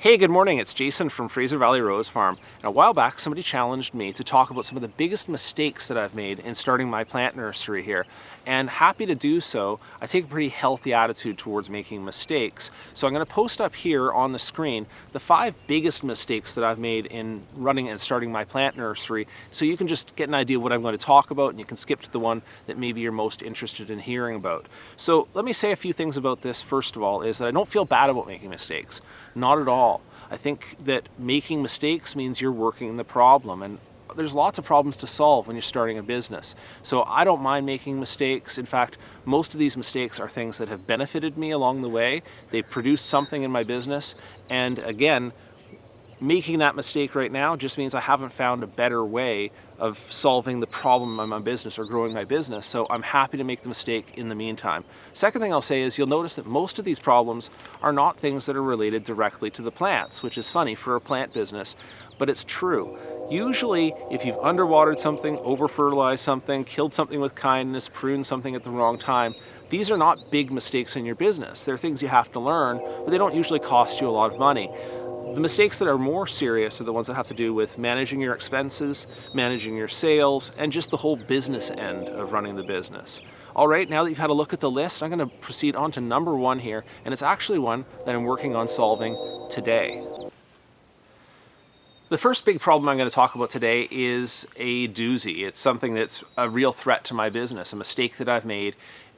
Hey, good morning. It's Jason from Fraser Valley Rose Farm. And a while back, somebody challenged me to talk about some of the biggest mistakes that I've made in starting my plant nursery here. And happy to do so. I take a pretty healthy attitude towards making mistakes. So I'm going to post up here on the screen the 5 biggest mistakes that I've made in running and starting my plant nursery. So you can just get an idea of what I'm going to talk about, and you can skip to the one that maybe you're most interested in hearing about. So let me say a few things about this. First of all, is that I don't feel bad about making mistakes. Not at all. I think that making mistakes means you're working the problem, and there's lots of problems to solve when you're starting a business. So I don't mind making mistakes. In fact, most of these mistakes are things that have benefited me along the way. They've produced something in my business, and again, making that mistake right now just means I haven't found a better way of solving the problem in my business or growing my business. So I'm happy to make the mistake in the meantime. Second thing I'll say is you'll notice that most of these problems are not things that are related directly to the plants, which is funny for a plant business, but it's true. Usually, if you've underwatered something, over-fertilized something, killed something with kindness, pruned something at the wrong time, these are not big mistakes in your business. They're things you have to learn, but they don't usually cost you a lot of money. The mistakes that are more serious are the ones that have to do with managing your expenses, managing your sales, and just the whole business end of running the business. All right, now that you've had a look at the list, I'm going to proceed on to number 1 here, and it's actually one that I'm working on solving today. The first big problem I'm going to talk about today is a doozy. It's something that's a real threat to my business, a mistake that I've made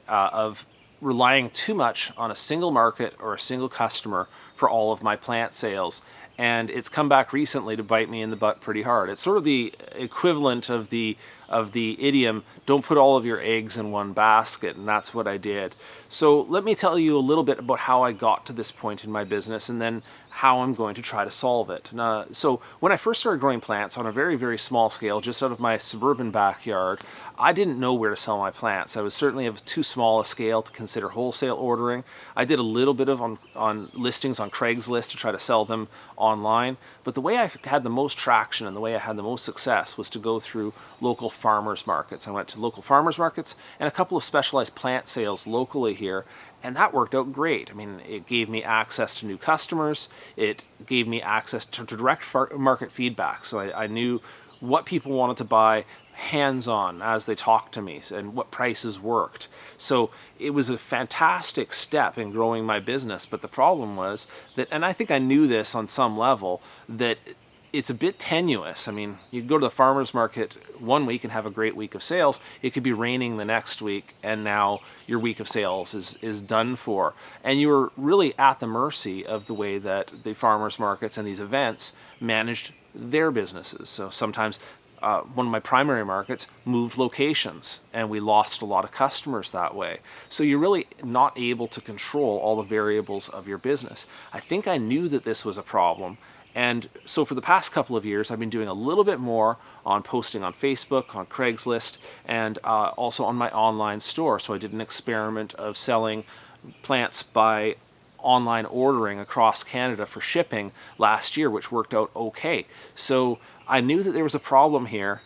of relying too much on a single market or a single customer for all of my plant sales. And it's come back recently to bite me in the butt pretty hard. It's sort of the equivalent of the idiom, don't put all of your eggs in one basket, and that's what I did. So let me tell you a little bit about how I got to this point in my business, and then how I'm going to try to solve it. So when I first started growing plants on a very, very small scale, just out of my suburban backyard, I didn't know where to sell my plants. I was certainly of too small a scale to consider wholesale ordering. I did a little bit of on listings on Craigslist to try to sell them online, but the way I had the most traction and the way I had the most success was to go through local farmers markets. I went to local farmers markets and a couple of specialized plant sales locally here, and that worked out great. I mean, it gave me access to new customers. It gave me access to direct market feedback. So I knew what people wanted to buy hands-on as they talked to me and what prices worked. So it was a fantastic step in growing my business. But the problem was that, and I think I knew this on some level, that it's a bit tenuous. I mean, you go to the farmer's market one week and have a great week of sales. It could be raining the next week, and now your week of sales is done for. And you were really at the mercy of the way that the farmer's markets and these events managed their businesses. So sometimes one of my primary markets moved locations, and we lost a lot of customers that way. So you're really not able to control all the variables of your business. I think I knew that this was a problem. And so for the past couple of years, I've been doing a little bit more on posting on Facebook, on Craigslist, and also on my online store. So I did an experiment of selling plants by online ordering across Canada for shipping last year, which worked out okay. So I knew that there was a problem here,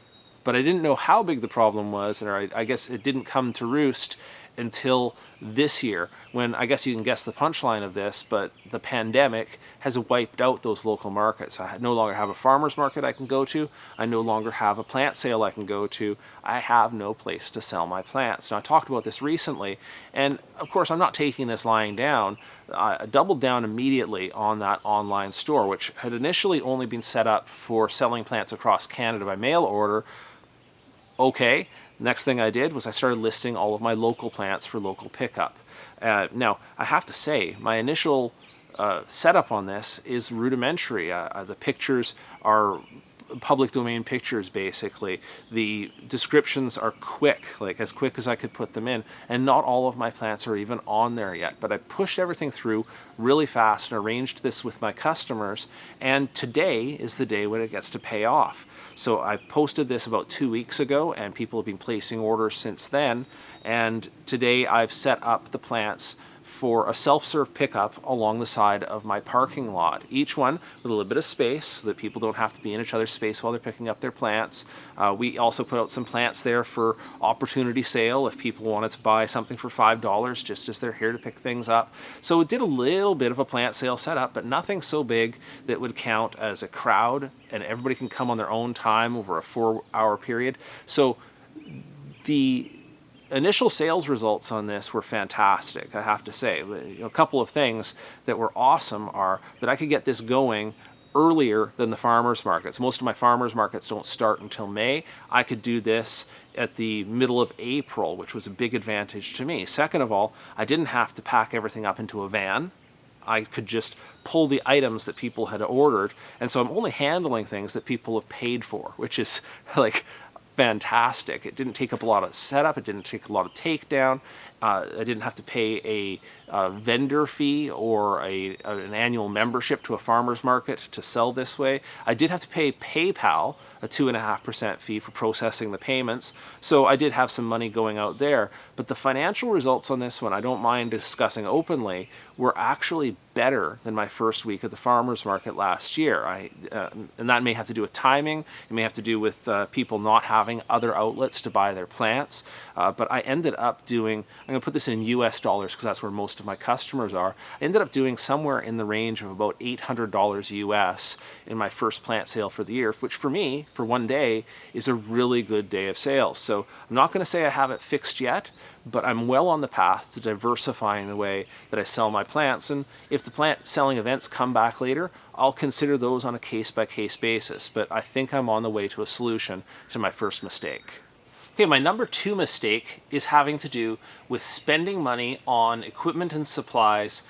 but I didn't know how big the problem was, or I guess it didn't come to roost until this year, when I guess you can guess the punchline of this, but the pandemic has wiped out those local markets. I no longer have a farmer's market I can go to. I no longer have a plant sale I can go to. I have no place to sell my plants. Now, I talked about this recently, and of course I'm not taking this lying down. I doubled down immediately on that online store, which had initially only been set up for selling plants across Canada by mail order. Okay. Next thing I did was I started listing all of my local plants for local pickup. Now, I have to say, my initial setup on this is rudimentary. The pictures are public domain pictures, basically. The descriptions are quick, like as quick as I could put them in, and not all of my plants are even on there yet. But I pushed everything through really fast and arranged this with my customers, and today is the day when it gets to pay off. So I posted this about 2 weeks ago, and people have been placing orders since then, and today I've set up the plants for a self-serve pickup along the side of my parking lot. Each one with a little bit of space so that people don't have to be in each other's space while they're picking up their plants. We also put out some plants there for opportunity sale if people wanted to buy something for $5 just as they're here to pick things up. So it did a little bit of a plant sale setup, but nothing so big that would count as a crowd and everybody can come on their own time over a 4-hour period. So the initial sales results on this were fantastic, I have to say. A couple of things that were awesome are that I could get this going earlier than the farmers markets. Most of my farmers markets don't start until May. I could do this at the middle of April, which was a big advantage to me. Second of all, I didn't have to pack everything up into a van. I could just pull the items that people had ordered, and so I'm only handling things that people have paid for, which is like fantastic. It didn't take up a lot of setup, it didn't take a lot of takedown. I didn't have to pay a vendor fee or an annual membership to a farmer's market to sell this way. I did have to pay PayPal a 2.5% fee for processing the payments, so I did have some money going out there. But the financial results on this one, I don't mind discussing openly, were actually better than my first week at the farmer's market last year. And that may have to do with timing, it may have to do with people not having other outlets to buy their plants, but I ended up doing, I'm going to put this in US dollars because that's where most of my customers are, I ended up doing somewhere in the range of about $800 US in my first plant sale for the year, which for me, for one day, is a really good day of sales. So I'm not going to say I have it fixed yet, but I'm well on the path to diversifying the way that I sell my plants, and if the plant selling events come back later, I'll consider those on a case-by-case basis, but I think I'm on the way to a solution to my first mistake. Okay, my number 2 mistake is having to do with spending money on equipment and supplies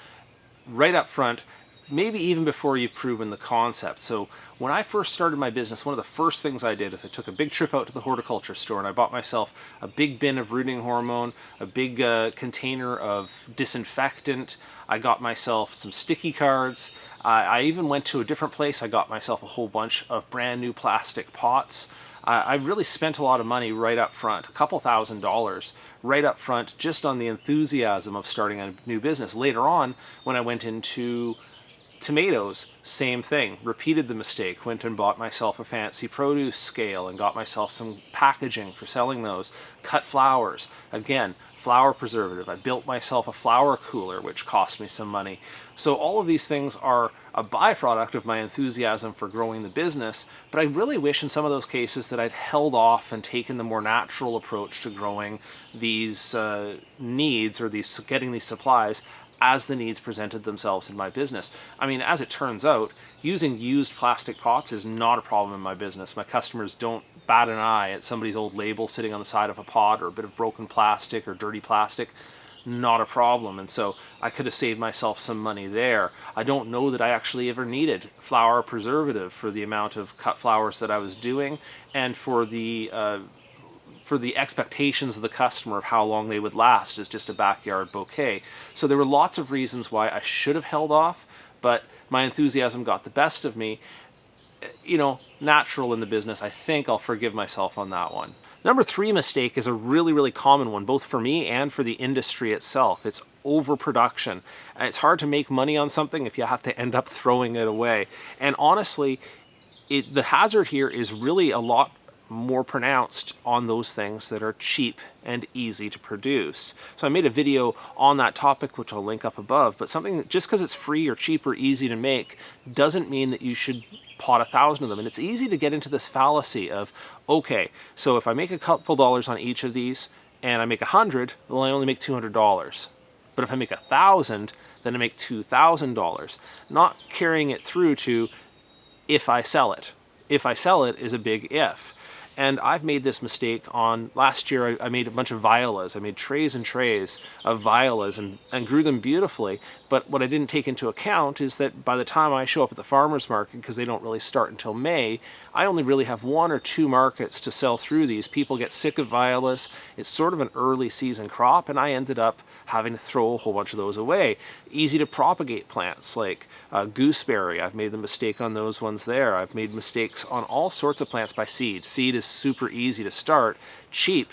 right up front, maybe even before you've proven the concept. So when I first started my business, one of the first things I did is I took a big trip out to the horticulture store and I bought myself a big bin of rooting hormone, a big container of disinfectant. I got myself some sticky cards. I even went to a different place. I got myself a whole bunch of brand new plastic pots. I really spent a lot of money right up front, a couple $1,000s right up front, just on the enthusiasm of starting a new business. Later on, when I went into tomatoes, same thing, repeated the mistake, went and bought myself a fancy produce scale and got myself some packaging for selling those. Cut flowers, again, flower preservative. I built myself a flower cooler, which cost me some money. So all of these things are a byproduct of my enthusiasm for growing the business, but I really wish in some of those cases that I'd held off and taken the more natural approach to growing these needs, or getting these supplies as the needs presented themselves in my business. I mean, as it turns out, using used plastic pots is not a problem in my business. My customers don't bat an eye at somebody's old label sitting on the side of a pot or a bit of broken plastic or dirty plastic. Not a problem, and so I could have saved myself some money there. I don't know that I actually ever needed flower preservative for the amount of cut flowers that I was doing, and for the expectations of the customer of how long they would last as just a backyard bouquet. So there were lots of reasons why I should have held off, but my enthusiasm got the best of me. You know, natural in the business, I think I'll forgive myself on that one. Number 3 mistake is a really, really common one, both for me and for the industry itself. It's overproduction. It's hard to make money on something if you have to end up throwing it away. And honestly, the hazard here is really a lot more pronounced on those things that are cheap and easy to produce. So I made a video on that topic, which I'll link up above, but something that just because it's free or cheap or easy to make doesn't mean that you should pot 1,000 of them. And it's easy to get into this fallacy of, okay, so if I make a couple dollars on each of these and I make 100, well, I only make $200. But if I make 1,000, then I make $2,000. Not carrying it through to if I sell it. If I sell it is a big if. And I've made this mistake on, last year I made a bunch of violas. I made trays and trays of violas and grew them beautifully. But what I didn't take into account is that by the time I show up at the farmer's market, because they don't really start until May, I only really have 1 or 2 markets to sell through these. People get sick of violas. It's sort of an early season crop, and I ended up having to throw a whole bunch of those away. Easy to propagate plants like gooseberry. I've made the mistake on those ones there. I've made mistakes on all sorts of plants by seed. Seed is super easy to start, cheap,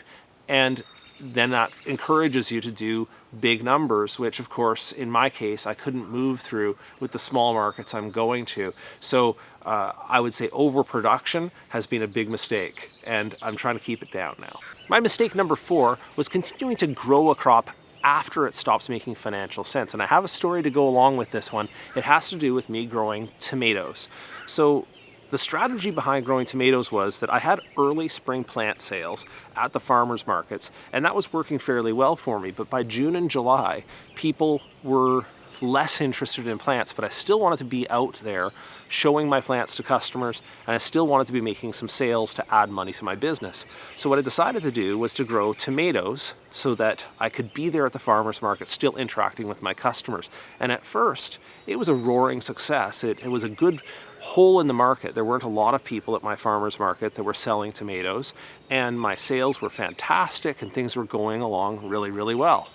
and then that encourages you to do big numbers, which of course in my case I couldn't move through with the small markets I'm going to. So I would say overproduction has been a big mistake, and I'm trying to keep it down now. My mistake number 4 was continuing to grow a crop after it stops making financial sense. And I have a story to go along with this one. It has to do with me growing tomatoes. So the strategy behind growing tomatoes was that I had early spring plant sales at the farmers markets, and that was working fairly well for me. But by June and July, people were less interested in plants, but I still wanted to be out there showing my plants to customers, and I still wanted to be making some sales to add money to my business. So what I decided to do was to grow tomatoes so that I could be there at the farmers market still interacting with my customers. And at first, it was a roaring success. It was a good hole in the market. There weren't a lot of people at my farmers market that were selling tomatoes, and my sales were fantastic and things were going along really, really well.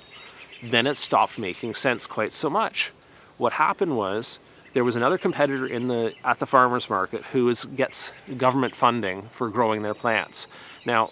Then it stopped making sense quite so much. What happened was there was another competitor at the farmers market who gets government funding for growing their plants. Now,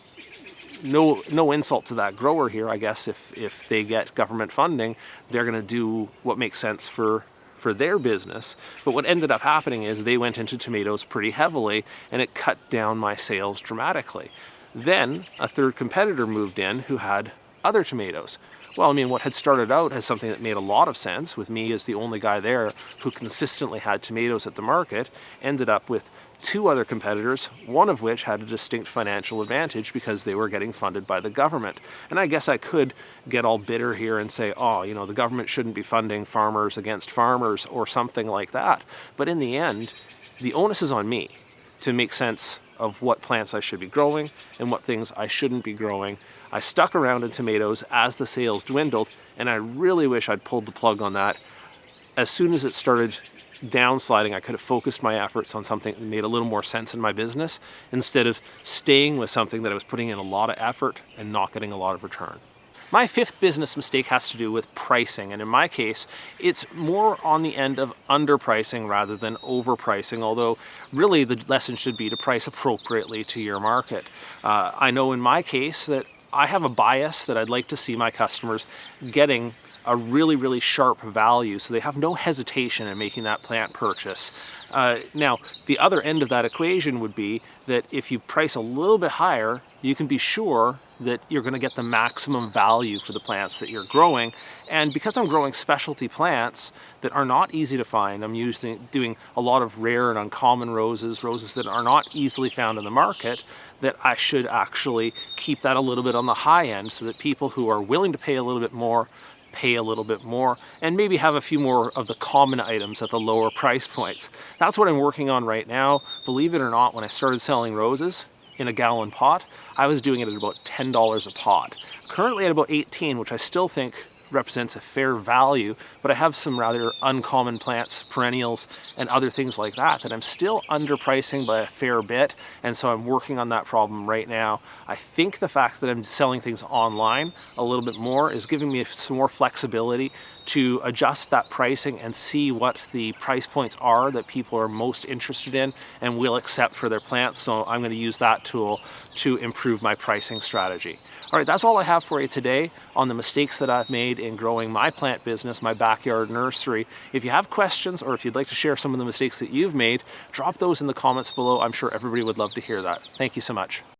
no insult to that grower here. I guess if they get government funding, they're going to do what makes sense for their business. But what ended up happening is they went into tomatoes pretty heavily, and it cut down my sales dramatically. Then a third competitor moved in who had other tomatoes. Well, I mean, what had started out as something that made a lot of sense, with me as the only guy there who consistently had tomatoes at the market, ended up with 2 other competitors, one of which had a distinct financial advantage because they were getting funded by the government. And I guess I could get all bitter here and say, oh, you know, the government shouldn't be funding farmers against farmers or something like that. But in the end, the onus is on me to make sense of what plants I should be growing and what things I shouldn't be growing. I stuck around in tomatoes as the sales dwindled, and I really wish I'd pulled the plug on that. As soon as it started downsliding, I could have focused my efforts on something that made a little more sense in my business instead of staying with something that I was putting in a lot of effort and not getting a lot of return. My 5th business mistake has to do with pricing, and in my case, it's more on the end of underpricing rather than overpricing, although really the lesson should be to price appropriately to your market. I know in my case that I have a bias that I'd like to see my customers getting a really, really sharp value, so they have no hesitation in making that plant purchase. Now, the other end of that equation would be that if you price a little bit higher, you can be sure that you're going to get the maximum value for the plants that you're growing. And because I'm growing specialty plants that are not easy to find, I'm doing a lot of rare and uncommon roses that are not easily found in the market, that I should actually keep that a little bit on the high end so that people who are willing to pay a little bit more pay a little bit more, and maybe have a few more of the common items at the lower price points. That's what I'm working on right now. Believe it or not, when I started selling roses in a gallon pot, I was doing it at about $10 a pot. Currently at about 18, which I still think represents a fair value, but I have some rather uncommon plants, perennials, and other things like that I'm still underpricing by a fair bit, and so I'm working on that problem right now. I think the fact that I'm selling things online a little bit more is giving me some more flexibility to adjust that pricing and see what the price points are that people are most interested in and will accept for their plants. So I'm going to use that tool to improve my pricing strategy. All right, that's all I have for you today on the mistakes that I've made in growing my plant business, my backyard nursery. If you have questions or if you'd like to share some of the mistakes that you've made, drop those in the comments below. I'm sure everybody would love to hear that. Thank you so much.